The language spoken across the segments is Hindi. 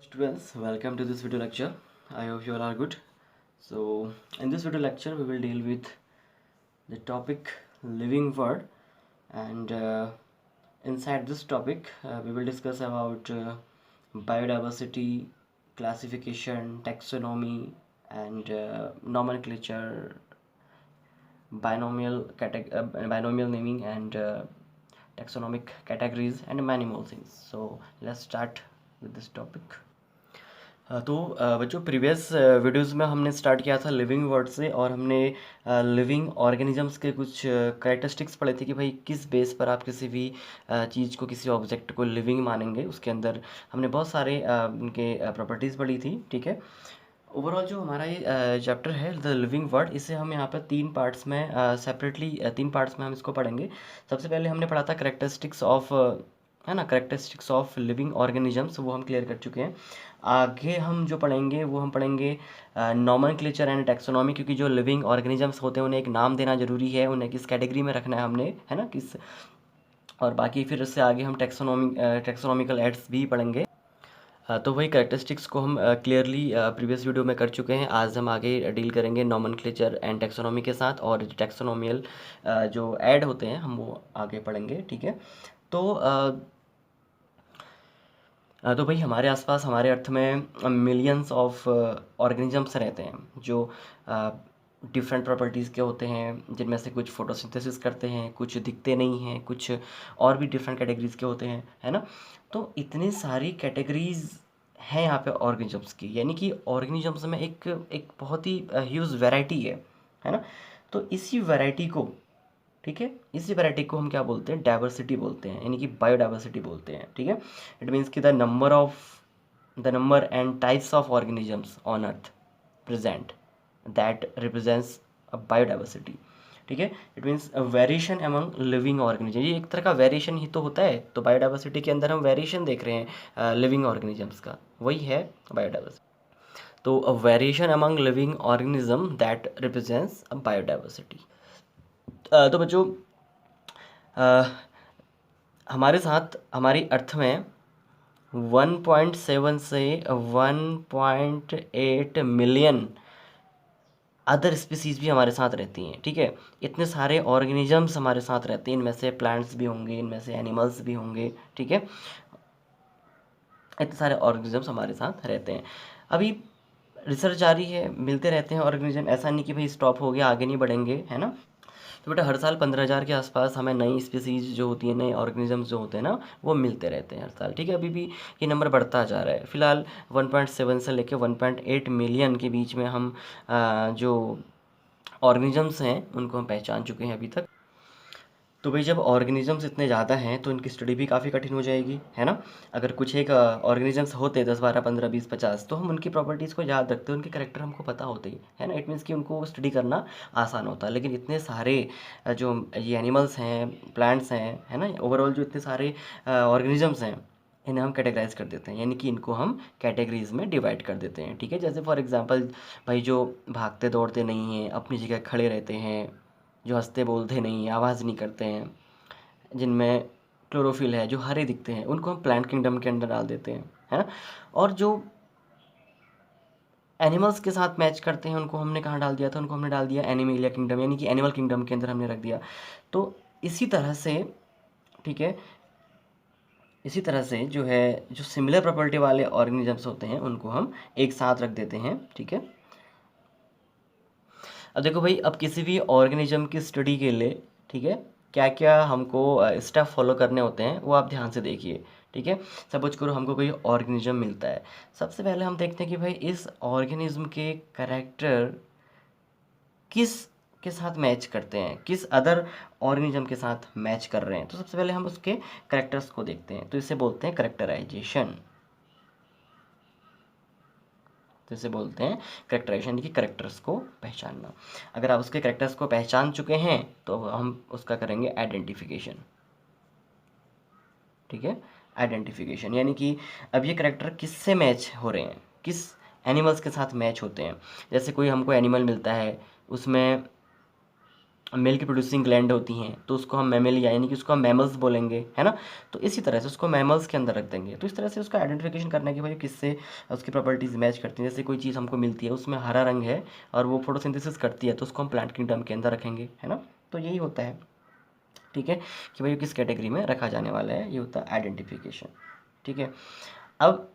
Students, welcome to this video lecture. I hope you all are good. So, in this video lecture, we will deal with the topic living word, and inside this topic, we will discuss about biodiversity, classification, taxonomy, and nomenclature, binomial naming, and taxonomic categories, and many more things. So, let's start with this topic. बच्चों प्रीवियस वीडियोस में हमने स्टार्ट किया था लिविंग वर्ड से, और हमने लिविंग ऑर्गेनिजम्स के कुछ करेक्टरिस्टिक्स पढ़े थे कि भाई किस बेस पर आप किसी भी चीज़ को, किसी ऑब्जेक्ट को लिविंग मानेंगे। उसके अंदर हमने बहुत सारे उनके प्रॉपर्टीज़ पढ़ी थी। ठीक है, ओवरऑल जो हमारा ये चैप्टर है द लिविंग वर्ड, इसे हम यहाँ पर तीन पार्ट्स में सेपरेटली तीन पार्ट्स में हम इसको पढ़ेंगे। सबसे पहले हमने पढ़ा था करेक्टरिस्टिक्स ऑफ, है ना, करेक्टरिस्टिक्स ऑफ लिविंग ऑर्गेनिजम्स, वो हम क्लियर कर चुके हैं। आगे हम जो पढ़ेंगे वो हम पढ़ेंगे नॉमेनक्लेचर एंड टैक्सोनॉमी, क्योंकि जो लिविंग ऑर्गेनिजम्स होते हैं उन्हें एक नाम देना जरूरी है, उन्हें किस कैटेगरी में रखना है हमने, है ना, किस। और बाकी फिर उससे आगे हम टैक्सोनॉमिकल एड्स भी पढ़ेंगे। तो वही करेक्टरिस्टिक्स को हम क्लियरली प्रीवियस वीडियो में कर चुके हैं। आज हम आगे डील करेंगे नॉमेनक्लेचर एंड टैक्सोनॉमी के साथ, और टैक्सोनॉमियल जो ऐड होते हैं हम वो आगे पढ़ेंगे। ठीक है, तो भाई हमारे आसपास, हमारे अर्थ में मिलियंस ऑफ ऑर्गेनिजम्स रहते हैं जो डिफरेंट प्रॉपर्टीज़ के होते हैं, जिनमें से कुछ फोटोसिंथेसिस करते हैं, कुछ दिखते नहीं हैं, कुछ और भी डिफरेंट कैटेगरीज़ के होते हैं, है ना। तो इतनी सारी कैटेगरीज़ हैं यहाँ पे ऑर्गेनिजम्स की, यानी कि ऑर्गेनिजम्स में एक एक बहुत ही ह्यूज वैरायटी है ना। तो इसी वैरायटी को, ठीक है, इसी वैरायटी को हम क्या बोलते हैं, डाइवर्सिटी बोलते हैं, यानी कि बायोडाइवर्सिटी बोलते हैं। ठीक है, इट मीन्स कि the number and types of organisms on earth present that represents a biodiversity. ठीक है, it means variation among living organism, ये एक तरह का वेरिएशन ही तो होता है। तो बायोडाइवर्सिटी के अंदर हम वेरिएशन देख रहे हैं लिविंग ऑर्गेनिजम्स का, वही है बायोडाइवर्सिटी। तो a variation among living organism that represents a biodiversity. तो बच्चों हमारे साथ, हमारी अर्थ में 1.7 से 1.8 मिलियन अदर स्पीसीज भी हमारे साथ रहती हैं। ठीक है, इतने सारे ऑर्गेनिजम्स हमारे साथ रहते हैं, इनमें से प्लांट्स भी होंगे, इनमें से एनिमल्स भी होंगे। ठीक है, इतने सारे ऑर्गेनिजम्स हमारे साथ रहते हैं। अभी रिसर्च जारी है, मिलते रहते हैं ऑर्गेनिज्म, ऐसा नहीं कि भाई स्टॉप हो गया, आगे नहीं बढ़ेंगे, है ना। तो बेटा हर साल 15,000 के आसपास हमें नई स्पीसीज जो होती है, नए ऑर्गेनिजम्स जो होते हैं ना, वो मिलते रहते हैं हर साल। ठीक है, अभी भी ये नंबर बढ़ता जा रहा है। फिलहाल 1.7 से लेकर 1.8 मिलियन के बीच में हम जो ऑर्गेनिजम्स हैं उनको हम पहचान चुके हैं अभी तक। तो भाई जब ऑर्गेनिजम्स इतने ज़्यादा हैं तो इनकी स्टडी भी काफ़ी कठिन हो जाएगी, है ना। अगर कुछ एक ऑर्गेनिजम्स होते 10, 12, 15, 20, 50, तो हम उनकी प्रॉपर्टीज़ को याद रखते, उनके करेक्टर हमको पता होते ही, है ना। इट मीन्स कि उनको स्टडी करना आसान होता। लेकिन इतने सारे जो ये एनिमल्स हैं, प्लांट्स हैं, है ना, ओवरऑल जो इतने सारे ऑर्गेनिजम्स हैं, इन्हें हम कैटेगराइज कर देते हैं, यानी कि इनको हम कैटेगरीज में डिवाइड कर देते हैं। ठीक है, जैसे फॉर एग्जांपल भाई जो भागते दौड़ते नहीं हैं, अपनी जगह खड़े रहते हैं, जो हंसते बोलते नहीं, आवाज़ नहीं करते हैं, जिनमें क्लोरोफिल है, जो हरे दिखते हैं, उनको हम प्लांट किंगडम के अंदर डाल देते हैं, है ना। और जो एनिमल्स के साथ मैच करते हैं उनको हमने कहाँ डाल दिया था, उनको हमने डाल दिया एनिमेलिया किंगडम, यानी कि एनिमल किंगडम के अंदर हमने रख दिया। तो इसी तरह से, ठीक है, इसी तरह से जो है, जो सिमिलर प्रॉपर्टी वाले ऑर्गेनिजम्स होते हैं उनको हम एक साथ रख देते हैं। ठीक है, अब देखो भाई, अब किसी भी ऑर्गेनिज्म की स्टडी के लिए, ठीक है, क्या क्या हमको स्टेप फॉलो करने होते हैं वो आप ध्यान से देखिए। ठीक है, सपोज करो हमको कोई ऑर्गेनिज्म मिलता है, सबसे पहले हम देखते हैं कि भाई इस ऑर्गेनिज्म के करेक्टर किस के साथ मैच करते हैं, किस अदर ऑर्गेनिज्म के साथ मैच कर रहे हैं। तो सबसे पहले हम उसके करेक्टर्स को देखते हैं, तो इसे बोलते हैं करेक्टराइजेशन। तो इसे बोलते हैं करेक्टराइजेशन, की करेक्टर्स को पहचानना। अगर आप उसके करेक्टर्स को पहचान चुके हैं तो हम उसका करेंगे आइडेंटिफिकेशन। ठीक है, आइडेंटिफिकेशन यानी कि अब ये करेक्टर किससे मैच हो रहे हैं, किस एनिमल्स के साथ मैच होते हैं। जैसे कोई हमको एनिमल मिलता है, उसमें मिल्क प्रोड्यूसिंग ग्लैंड होती हैं तो उसको हम मैमेलिया यानी कि उसको हम मैमल्स बोलेंगे, है ना। तो इसी तरह से उसको मैमल्स के अंदर रख देंगे। तो इस तरह से उसका आइडेंटिफिकेशन करना है कि भाई किससे उसकी प्रॉपर्टीज़ मैच करती हैं। जैसे कोई चीज़ हमको मिलती है उसमें हरा रंग है और वो फोटोसिंथेसिस करती है तो उसको हम प्लांट किंगडम के अंदर रखेंगे, है ना। तो यही होता है, ठीक है, कि भाई किस कैटेगरी में रखा जाने वाला है, ये होता है आइडेंटिफिकेशन, ठीक है। अब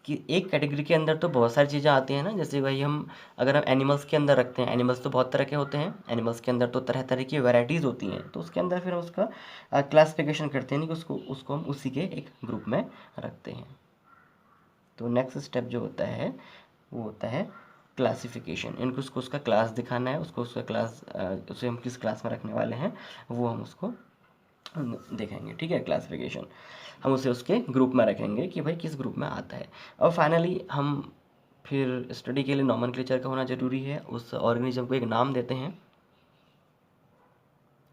कि एक कैटेगरी के अंदर तो बहुत सारी चीज़ें आती हैं ना, जैसे भाई हम अगर हम एनिमल्स के अंदर रखते हैं, एनिमल्स तो बहुत तरह के होते हैं, एनिमल्स के अंदर तो तरह तरह की वैरायटीज़ होती हैं, तो उसके अंदर फिर हम उसका क्लासिफिकेशन करते हैं, नहीं कि उसको उसको हम उसी के एक ग्रुप में रखते हैं। तो नेक्स्ट स्टेप जो होता है वो होता है क्लासिफिकेशन। इनको उसको उसका क्लास दिखाना है, उसको उसका क्लास उसे हम किस क्लास में रखने वाले हैं वो हम उसको देखेंगे, ठीक है। क्लासिफिकेशन हम उसे उसके ग्रुप में रखेंगे कि भाई किस ग्रुप में आता है। और फाइनली हम फिर स्टडी के लिए नॉमेनक्लेचर का होना ज़रूरी है। उस ऑर्गेनिज्म को एक नाम देते हैं,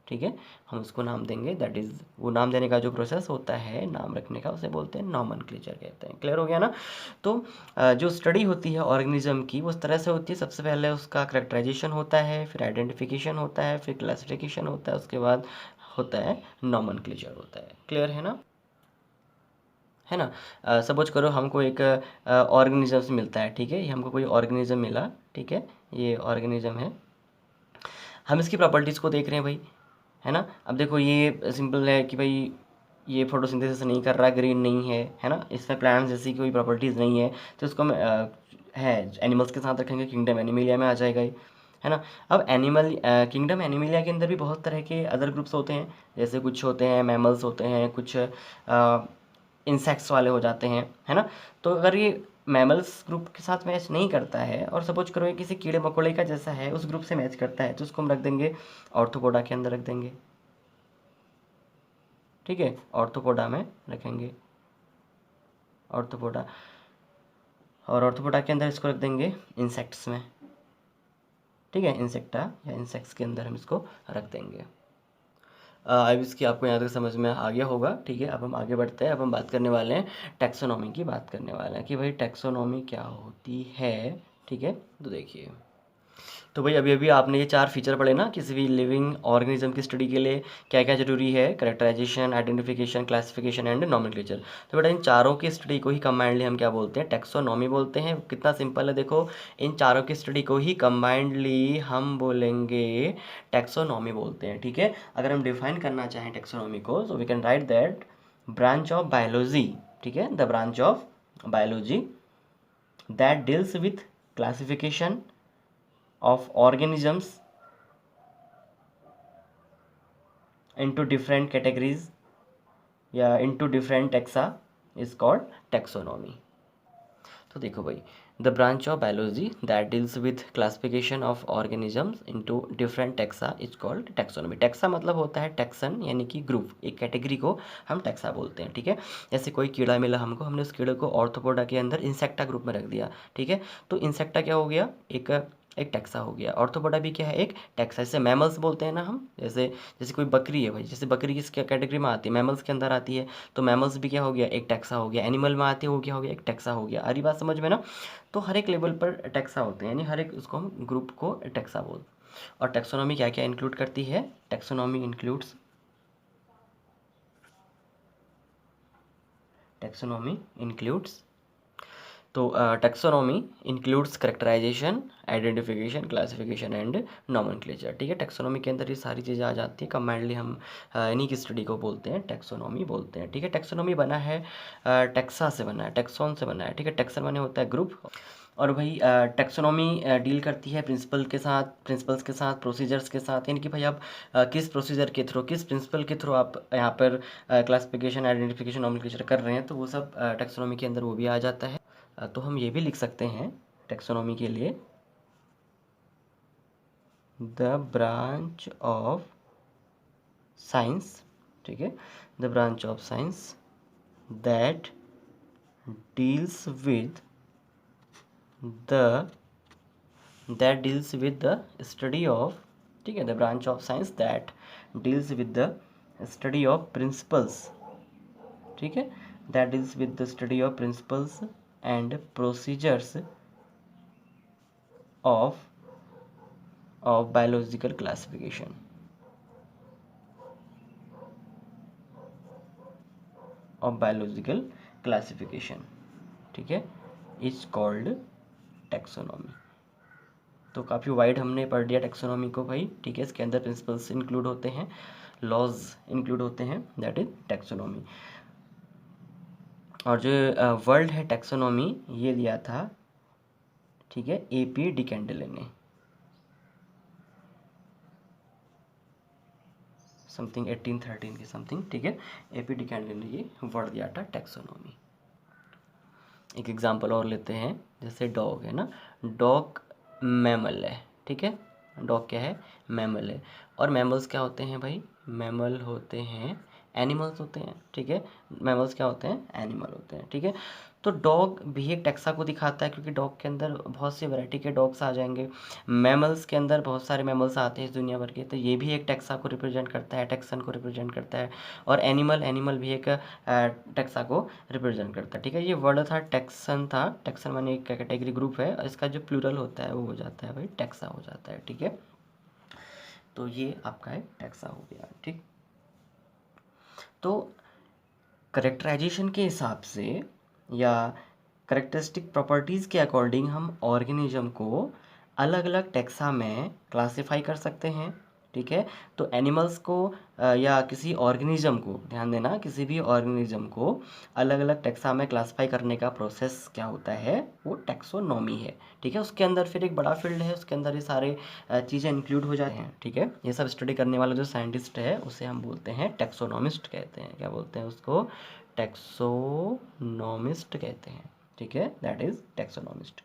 ठीक है, हम उसको नाम देंगे। दैट इज़ वो नाम देने का जो प्रोसेस होता है नाम रखने का, उसे बोलते हैं नॉमेनक्लेचर कहते हैं। क्लियर हो गया ना। तो जो स्टडी होती है ऑर्गेनिज्म की वो इस तरह से होती है। सबसे पहले उसका करेक्टराइजेशन होता है, फिर आइडेंटिफिकेशन होता है, फिर क्लासिफिकेशन होता है, उसके बाद होता है नॉमेनक्लेचर होता है। क्लियर है ना, है ना। सपोज करो हमको एक ऑर्गेनिज्म से मिलता है, ठीक है, ये हमको कोई ऑर्गेनिज्म मिला, ठीक है, ये ऑर्गेनिज्म है। हम इसकी प्रॉपर्टीज़ को देख रहे हैं भाई, है ना। अब देखो ये सिंपल है कि भाई ये फोटोसिंथेसिस नहीं कर रहा, ग्रीन नहीं है ना, इसमें प्लांट्स जैसी कोई प्रॉपर्टीज़ नहीं है, तो इसको हम है एनिमल्स के साथ रखेंगे, किंगडम एनिमिलिया में आ जाएगा ये, है ना। अब एनिमल किंगडम एनिमिलिया के अंदर भी बहुत तरह के अदर ग्रुप्स होते हैं, जैसे कुछ होते हैं मैमल्स होते हैं, कुछ इंसेक्ट्स वाले हो जाते हैं, है ना। तो अगर ये मैमल्स ग्रुप के साथ मैच नहीं करता है और सपोज करो ये किसी कीड़े मकोड़े का जैसा है उस ग्रुप से मैच करता है, तो उसको हम रख देंगे ऑर्थोपोडा के अंदर रख देंगे, ठीक है, ऑर्थोपोडा में रखेंगे, ऑर्थोपोडा। और ऑर्थोपोडा के अंदर इसको रख देंगे इंसेक्ट्स में, ठीक है, इंसेक्टा या इंसेक्ट्स के अंदर हम इसको रख देंगे। अब इसकी आपको यहाँ तक समझ में आ गया होगा, ठीक है। अब हम आगे बढ़ते हैं। अब हम बात करने वाले हैं टैक्सोनॉमी की, बात करने वाले हैं कि भाई टैक्सोनॉमी क्या होती है, ठीक है। तो देखिए, तो भाई अभी अभी आपने ये 4 फीचर पढ़े ना, किसी भी लिविंग ऑर्गेनिज्म की स्टडी के लिए क्या क्या जरूरी है, characterisation, identification, classification and nomenclature. तो बेटा इन चारों की स्टडी को ही कंबाइंडली हम क्या बोलते हैं, टैक्सोनॉमी बोलते हैं। कितना सिंपल है देखो, इन चारों की स्टडी को ही कंबाइंडली हम बोलेंगे टैक्सोनॉमी बोलते हैं, ठीक है। अगर हम डिफाइन करना चाहें टैक्सोनॉमी को, so we can write that branch of biology, ठीक है, the branch of biology that deals with classification of organisms into different categories या into different taxa is called taxonomy। तो देखो भाई, the branch of biology that deals with classification of organisms into different taxa is called taxonomy. Taxa मतलब होता है टैक्सन यानी कि ग्रुप, एक कैटेगरी को हम टैक्सा बोलते हैं, ठीक है। जैसे कोई कीड़ा मिला हमको, हमने उस कीड़े को ऑर्थोपोडा के अंदर इंसेक्टा ग्रुप में रख दिया, ठीक है। तो इंसेक्टा क्या हो गया, एक एक टैक्सा हो गया। ऑर्थोपोडा भी क्या है, एक टैक्सा। जैसे मैमल्स बोलते हैं ना हम, जैसे जैसे कोई बकरी है भाई, जैसे बकरी किस कैटेगरी में आती है, मैमल्स के अंदर आती है, तो मैमल्स भी क्या हो गया, एक टैक्सा हो गया। एनिमल में आती है वो क्या हो गया, एक टैक्सा हो गया। आ रही बात समझ में ना। तो हर एक लेवल पर टैक्सा होते हैं, यानी हर एक उसको हम ग्रुप को टैक्सा बोलते हैं। और टैक्सोनॉमी क्या क्या इंक्लूड करती है, टैक्सोनॉमी इंक्लूड्स टैक्सोनॉमी इंक्लूड्स तो taxonomy includes characterisation, identification, classification and nomenclature, ठीक है। टैक्सोनॉमी के अंदर ये सारी चीज़ें आ जाती है। कंबाइंडली हम इन्हीं की स्टडी को बोलते हैं टैक्सोनॉमी बोलते हैं, ठीक है। टैक्सोनॉमी बना है टैक्सा से बना है, टैक्सोन से बना है, ठीक है। टैक्सन माने होता है ग्रुप। और भाई टैक्सोनॉमी डील करती है प्रिंसिपल्स के साथ, प्रोसीजर्स के साथ, यानी कि भाई आप किस प्रोसीजर के थ्रू, किस प्रिंसिपल के थ्रू आप यहाँ पर क्लासिफिकेशन, आइडेंटिफिकेशन, नॉमेनक्लेचर कर रहे हैं, तो वो सब टैक्सोनॉमी के अंदर वो भी आ जाता है। तो हम ये भी लिख सकते हैं टैक्सोनॉमी के लिए, द ब्रांच ऑफ साइंस, ठीक है, the branch of science that deals with the study of, ठीक है, the branch of science that deals with the study of principles, ठीक है, that deals with the study of principles and procedures of biological classification, of biological classification, ठीक है, इज कॉल्ड टैक्सोनॉमी। तो काफ़ी वाइड हमने पढ़ लिया टैक्सोनॉमी को भाई, ठीक है। इसके अंदर प्रिंसिपल्स इंक्लूड होते हैं, लॉज इंक्लूड होते हैं, दैट इज टैक्सोनॉमी। और जो वर्ल्ड है टैक्सोनॉमी ये दिया था, ठीक है, AP डिकेंडले ने, समथिंग 1813 की समथिंग, ठीक है। AP डिकेंडले ने ये वर्ड दिया था टैक्सोनॉमी। एक एग्जांपल और लेते हैं, जैसे डॉग है ना, डॉग मैमल है, ठीक है। डॉग क्या है? मैमल है। और मैमल्स क्या होते हैं भाई? मैमल होते हैं, एनिमल्स होते हैं, ठीक है। मैमल्स क्या होते हैं? एनिमल होते हैं, ठीक है। तो डॉग भी एक टैक्सा को दिखाता है, क्योंकि डॉग के अंदर बहुत सी वैरायटी के डॉग्स आ जाएंगे। मैमल्स के अंदर बहुत सारे मैमल्स आते हैं इस दुनिया भर के, तो ये भी एक टैक्सा को रिप्रेजेंट करता है, टैक्सन को रिप्रेजेंट करता है। और एनिमल भी एक टैक्सा को रिप्रेजेंट करता है, ठीक है। ये वर्ड था टैक्सन, था टैक्सन माने एक कैटेगरी ग्रुप है, इसका जो प्लूरल होता है वो हो जाता है भाई टैक्सा हो जाता है, ठीक है। तो ये आपका एक टैक्सा हो गया, ठीक। तो करेक्टराइजेशन के हिसाब से या करेक्टरिस्टिक प्रॉपर्टीज़ के अकॉर्डिंग हम ऑर्गेनिज्म को अलग अलग टैक्सा में क्लासिफाई कर सकते हैं, ठीक है। तो एनिमल्स को या किसी ऑर्गेनिज्म को, ध्यान देना, किसी भी ऑर्गेनिज्म को अलग अलग टैक्सा में क्लासिफाई करने का प्रोसेस क्या होता है? वो टैक्सोनॉमी है, ठीक है। उसके अंदर फिर एक बड़ा फील्ड है, उसके अंदर ये सारे चीज़ें इंक्लूड हो जाती हैं, ठीक है। ये सब स्टडी करने वाला जो साइंटिस्ट है उसे हम बोलते हैं टैक्सोनॉमिस्ट कहते हैं। क्या बोलते हैं उसको? टैक्सोनॉमिस्ट कहते हैं, ठीक है, दैट इज टैक्सोनॉमिस्ट।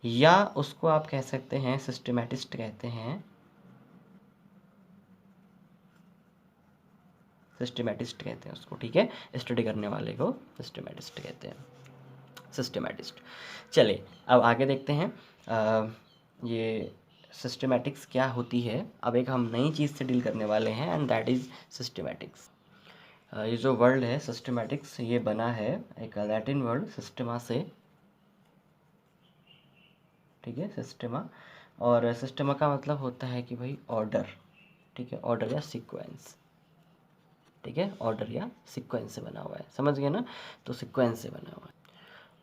या उसको आप कह सकते हैं सिस्टमैटिस्ट कहते हैं, सिस्टमैटिस्ट कहते हैं उसको, ठीक है। स्टडी करने वाले को सिस्टमैटिस्ट कहते हैं, सिस्टमैटिस्ट। चलिए अब आगे देखते हैं ये सिस्टमैटिक्स क्या होती है। अब एक हम नई चीज़ से डील करने वाले हैं, एंड दैट इज़ सिस्टमैटिक्स। ये जो वर्ड है सिस्टमैटिक्स, ये बना है एक लैटिन वर्ड सिस्टमा से, ठीक है, सिस्टमा। और सिस्टमा का मतलब होता है कि भाई ऑर्डर, ठीक है, ऑर्डर या सीक्वेंस, ठीक है, ऑर्डर या सीक्वेंस से बना हुआ है, समझ गए ना। तो सीक्वेंस से बना हुआ है।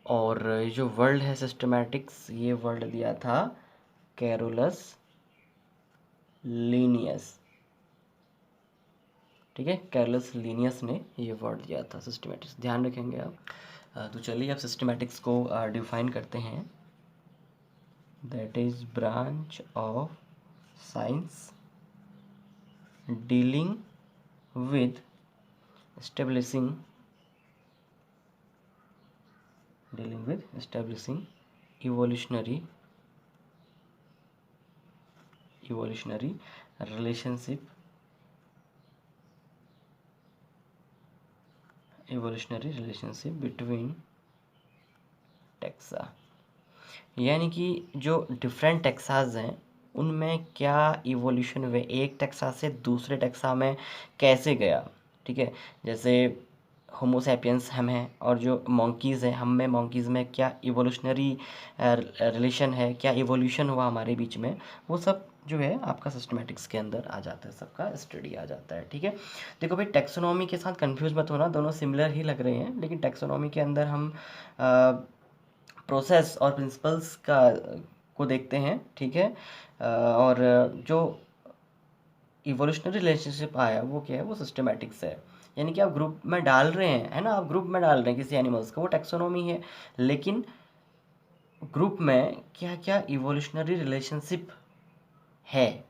और ये जो वर्ड है सिस्टमैटिक्स, ये वर्ड दिया था कैरोलस लीनियस, ठीक है, कैरोलस लीनियस ने ये वर्ड दिया था सिस्टमैटिक्स, ध्यान रखेंगे आप। तो चलिए अब सिस्टमैटिक्स को डिफाइन करते हैं। That is branch of science dealing with establishing evolutionary relationship between taxa. यानी कि जो डिफरेंट टैक्साज हैं उनमें क्या इवोल्यूशन हुए, एक टैक्सा से दूसरे टैक्सा में कैसे गया, ठीक है। जैसे होमोसैपियंस हम हैं, और जो मंकीज़ हैं, हम में मंकीज़ में क्या इवोल्यूशनरी रिलेशन है, क्या इवोल्यूशन हुआ हमारे बीच में, वो सब जो है आपका सिस्टमैटिक्स के अंदर आ जाता है, सबका स्टडी आ जाता है, ठीक है। देखो भाई टैक्सोनॉमी के साथ कंफ्यूज मत होना, दोनों सिमिलर ही लग रहे हैं, लेकिन टैक्सोनॉमी के अंदर हम प्रोसेस और प्रिंसिपल्स का को देखते हैं, ठीक है। और जो इवोल्यूशनरी रिलेशनशिप आया वो क्या है? वो सिस्टमैटिक्स है। यानी कि आप ग्रुप में डाल रहे हैं, है ना, आप ग्रुप में डाल रहे हैं किसी एनिमल्स को, वो टैक्सोनॉमी है। लेकिन ग्रुप में क्या क्या इवोल्यूशनरी रिलेशनशिप है,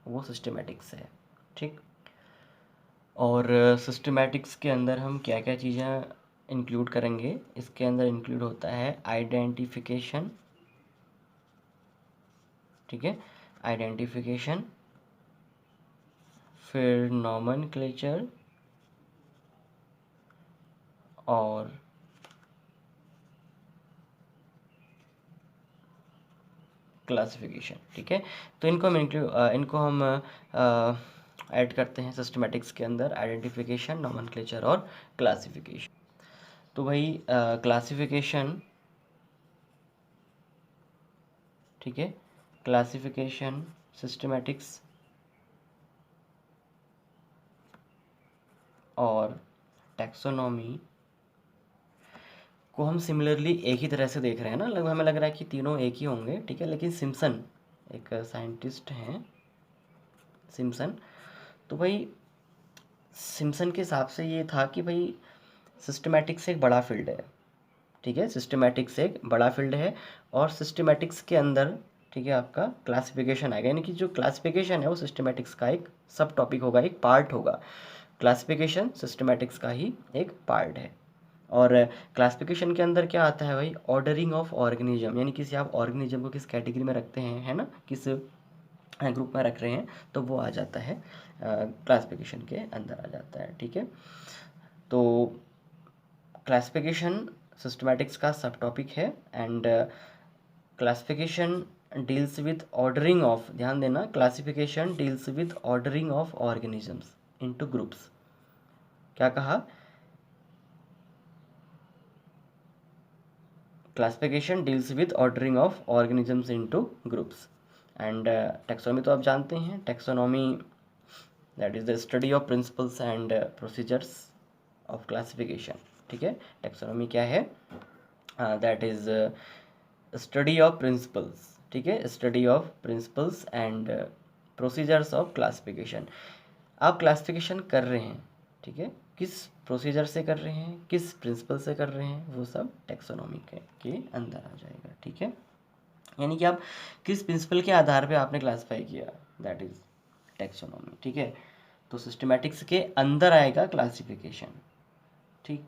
वो सिस्टमैटिक्स है, ठीक। और सिस्टमैटिक्स के अंदर हम क्या क्या चीज़ें इंक्लूड करेंगे? इसके अंदर इंक्लूड होता है आइडेंटिफिकेशन, ठीक है, आइडेंटिफिकेशन, फिर नॉमेनक्लेचर और क्लासिफिकेशन, ठीक है। तो इनको हम ऐड करते हैं सिस्टमैटिक्स के अंदर, आइडेंटिफिकेशन, नॉमेनक्लेचर और क्लासिफिकेशन। तो भाई क्लासिफिकेशन, ठीक है, क्लासिफिकेशन सिस्टमैटिक्स और टैक्सोनॉमी को हम सिमिलरली एक ही तरह से देख रहे हैं ना, लगभग हमें लग रहा है कि तीनों एक ही होंगे, ठीक है। लेकिन सिम्पसन एक साइंटिस्ट हैं, सिम्पसन, तो भाई सिम्पसन के हिसाब से ये था कि भाई सिस्टमैटिक्स एक बड़ा फील्ड है, ठीक है। सिस्टमैटिक्स एक बड़ा फील्ड है और सिस्टमैटिक्स के अंदर, ठीक है, आपका क्लासिफिकेशन आएगा, यानी कि जो क्लासिफिकेशन है वो सिस्टमैटिक्स का एक सब टॉपिक होगा, एक पार्ट होगा। क्लासिफिकेशन सिस्टमैटिक्स का ही एक पार्ट है। और क्लासिफिकेशन के अंदर क्या आता है भाई, ऑर्डरिंग ऑफ ऑर्गेनिज्म, यानी किसी आप ऑर्गेनिज्म को किस कैटेगरी में रखते हैं, है ना, किस ग्रुप में रख रहे हैं, तो वो आ जाता है क्लासिफिकेशन के अंदर आ जाता है, ठीक है। तो क्लासिफिकेशन सिस्टमैटिक्स का सब टॉपिक है and classification deals with ordering of, ध्यान देना, classification deals with ordering of organisms into groups. क्या कहा, classification deals with ordering of organisms into groups. And taxonomy तो आप जानते हैं, taxonomy that is the study of principles and procedures of classification, ठीक है। टैक्सोनॉमी क्या है, that is study of principles, ठीक है, study of principles and procedures of classification. आप क्लासिफिकेशन कर रहे हैं, ठीक है, किस प्रोसीजर से कर रहे हैं, किस प्रिंसिपल से कर रहे हैं, वो सब टैक्सोनॉमी के अंदर आ जाएगा, ठीक है। यानी कि आप किस प्रिंसिपल के आधार पे आपने क्लासिफाई किया, दैट इज टैक्सोनॉमी, ठीक है। तो सिस्टमैटिक्स के अंदर आएगा क्लासिफिकेशन, ठीक।